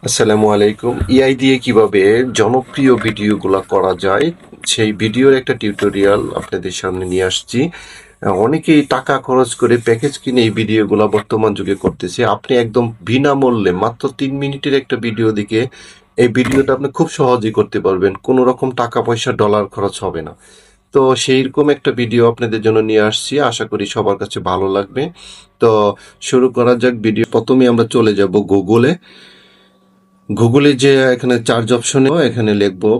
আসসালামু আলাইকুম। এআই দিয়ে কিভাবে জনপ্রিয় ভিডিওগুলো করা যায় সেই ভিডিওর একটা টিউটোরিয়াল আপনাদের সামনে নিয়ে আসছি। অনেকেই টাকা খরচ করে প্যাকেজ কিনে এই ভিডিওগুলো বর্তমান যুগে করতেছে। আপনি একদম বিনামূল্যে মাত্র 3 মিনিটের একটা ভিডিও দেখে এই ভিডিওটা আপনি খুব সহজেই করতে পারবেন। কোনো রকম টাকা পয়সা ডলার খরচ হবে না। তো সেইরকম একটা ভিডিও আপনাদের জন্য নিয়ে আসছি, আশা করি সবার কাছে ভালো লাগবে। তো শুরু করা যাক ভিডিও। প্রথমে আমরা চলে যাব গুগলে। গুগলে যে এখানে চার্জ অপশনে এখানে লিখবো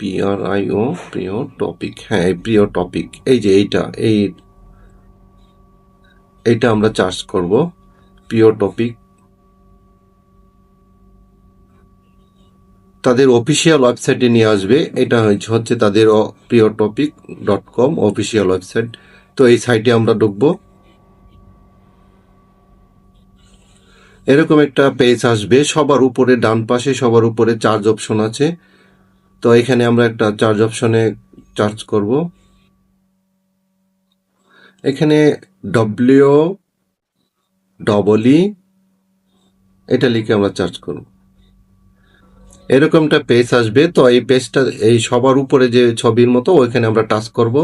PRIO, প্রিয় টপিক। হ্যাঁ, এই প্রিয় টপিক, এই যে এইটা আমরা চার্জ করব। প্রিয় টপিক তাদের অফিসিয়াল ওয়েবসাইটে নিয়ে আসবে। এটা হচ্ছে তাদের প্রিয় টপিক .com অফিসিয়াল ওয়েবসাইট। তো এই সাইটে আমরা ঢুকবো। এরকম একটা পেজ আসবে। সবার উপরে ডান পাশে সবার উপরে চার্জ অপশন আছে। তো এখানে আমরা একটা চার্জ অপশনে চার্জ করব। এখানে WEE এটা লিখে আমরা চার্জ করব। এরকমটা পেজ আসবে। তো এই পেজটা এই সবার উপরে যে ছবির মতো ওইখানে আমরা টাচ করব।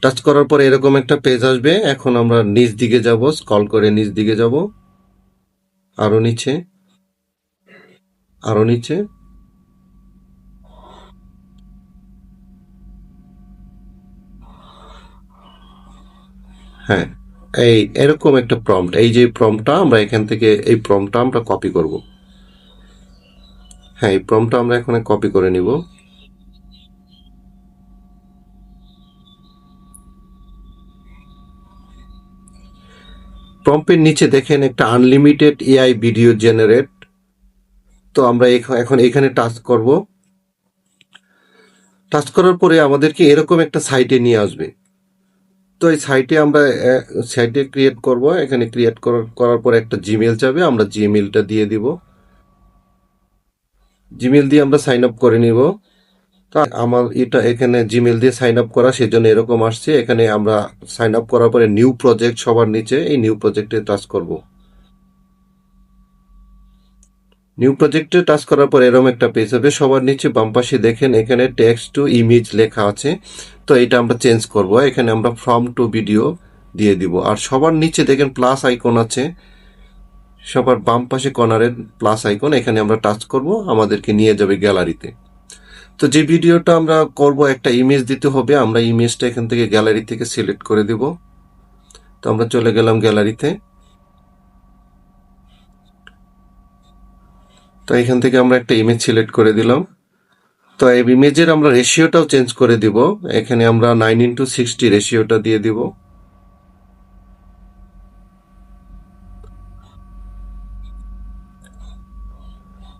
টাচ করার পরে এরকম একটা পেজ আসবে। এখন আমরা নিচ দিকে যাব, স্ক্রল করে নিচ দিকে যাব, আরো নিচে, আরো নিচে। হ্যাঁ, এই এরকম একটা প্রম্পট, এই যে প্রম্পটটা আমরা এখান থেকে এই প্রম্পটটা আমরা কপি করব। হ্যাঁ, এই প্রম্পটটা আমরা এখানে কপি করে নিব। প্রম্পটের নিচে দেখেন একটা আনলিমিটেড এআই ভিডিও জেনারেট। তো আমরা এখন এখানে টাচ করব। টাচ করার পরে আমাদেরকে এরকম একটা সাইটে নিয়ে আসবে। তো এই সাইটে আমরা সাইটে ক্রিয়েট করব। এখানে ক্রিয়েট করার পর একটা জিমেল চাবে, আমরা জিমেলটা দিয়ে দিব। জিমেল দিয়ে আমরা সাইন আপ করে নিব। তা আমার এটা এখানে জিমেল দিয়ে সাইন আপ করা, সেজন্য এরকম আসছে। এখানে আমরা সাইন আপ করার পরে নিউ প্রজেক্ট সবার নিচে, এই নিউ প্রজেক্টে টাচ করব। নিউ প্রজেক্টে টাচ করার পর এরকম একটা পেজ হবে। সবার নিচে বাম পাশে দেখেন এখানে টেক্সট টু ইমেজ লেখা আছে। তো এটা আমরা চেঞ্জ করব। এখানে আমরা ফ্রম টু ভিডিও দিয়ে দিব। আর সবার নিচে দেখেন প্লাস আইকন আছে, সবার বাম পাশে কর্নারের প্লাস আইকন, এখানে আমরা টাচ করব, আমাদেরকে নিয়ে যাবে গ্যালারিতে। তো যে ভিডিওটা আমরা করব একটা ইমেজ দিতে হবে, আমরা ইমেজটা এখান থেকে গ্যালারি থেকে সিলেক্ট করে দিব। তো আমরা চলে গেলাম গ্যালারিতে। তো এখান থেকে আমরা একটা ইমেজ সিলেক্ট করে দিলাম। তো এই ইমেজের আমরা রেশিওটাও চেঞ্জ করে দিব। এখানে আমরা 9:60 রেশিওটা দিয়ে দিব।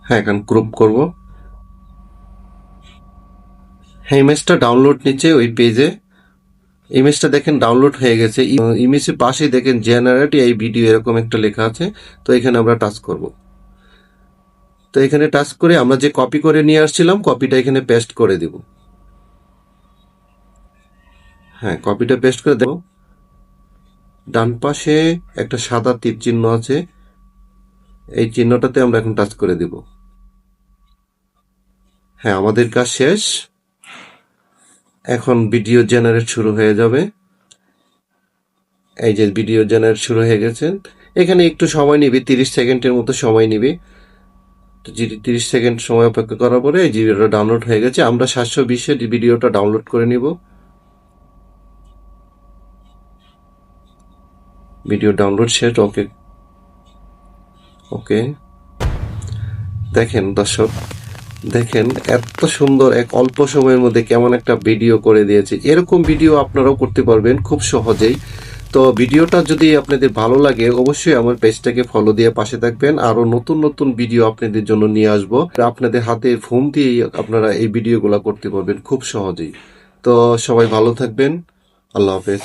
হ্যাঁ, এখন ক্রপ করব। হ্যাঁ, ইমেজটা ডাউনলোড নিচে ওই পেজে ইমেজটা দেখেন ডাউনলোড হয়ে গেছে। ইমেজের পাশে দেখেন জেনারেট এই ভিডিও এরকম একটা লেখা আছে। তো এখানে আমরা টাচ করব। তো এখানে টাচ করে আমরা যে কপি করে নিয়ে আসছিলাম কপিটা এখানে পেস্ট করে দেব। হ্যাঁ, কপিটা পেস্ট করে দেব। ডান পাশে একটা সাদা তীর চিহ্ন আছে, এই চিহ্নটাতে আমরা এখন টাচ করে দেব। হ্যাঁ, আমাদের কাজ শেষ। এখন ভিডিও জেনারেট শুরু হয়ে যাবে। এই যে ভিডিও জেনারেট শুরু হয়ে গেছে। এখানে একটু সময় নিবে, 30 সেকেন্ডের মতো সময় নিবে। তো 30 সেকেন্ড সময় অপেক্ষা করার পরে এই ভিডিওটা ডাউনলোড হয়ে গেছে। আমরা 720 ভিডিওটা ডাউনলোড করে নিব। ভিডিও ডাউনলোড শেষ। ওকে, ওকে। দেখেন দর্শক, দেখেন এত সুন্দর এক অল্প সময়ের মধ্যে কেমন একটা ভিডিও করে দিয়েছে। এরকম ভিডিও আপনারাও করতে পারবেন খুব সহজেই। তো ভিডিওটা যদি আপনাদের ভালো লাগে অবশ্যই আমার পেজটাকে ফলো দিয়ে পাশে থাকবেন। আরো নতুন নতুন ভিডিও আপনাদের জন্য নিয়ে আসবো। আপনাদের হাতে ফোন দিয়েই আপনারা এই ভিডিওগুলো করতে পারবেন খুব সহজেই। তো সবাই ভালো থাকবেন। আল্লাহ হাফেজ।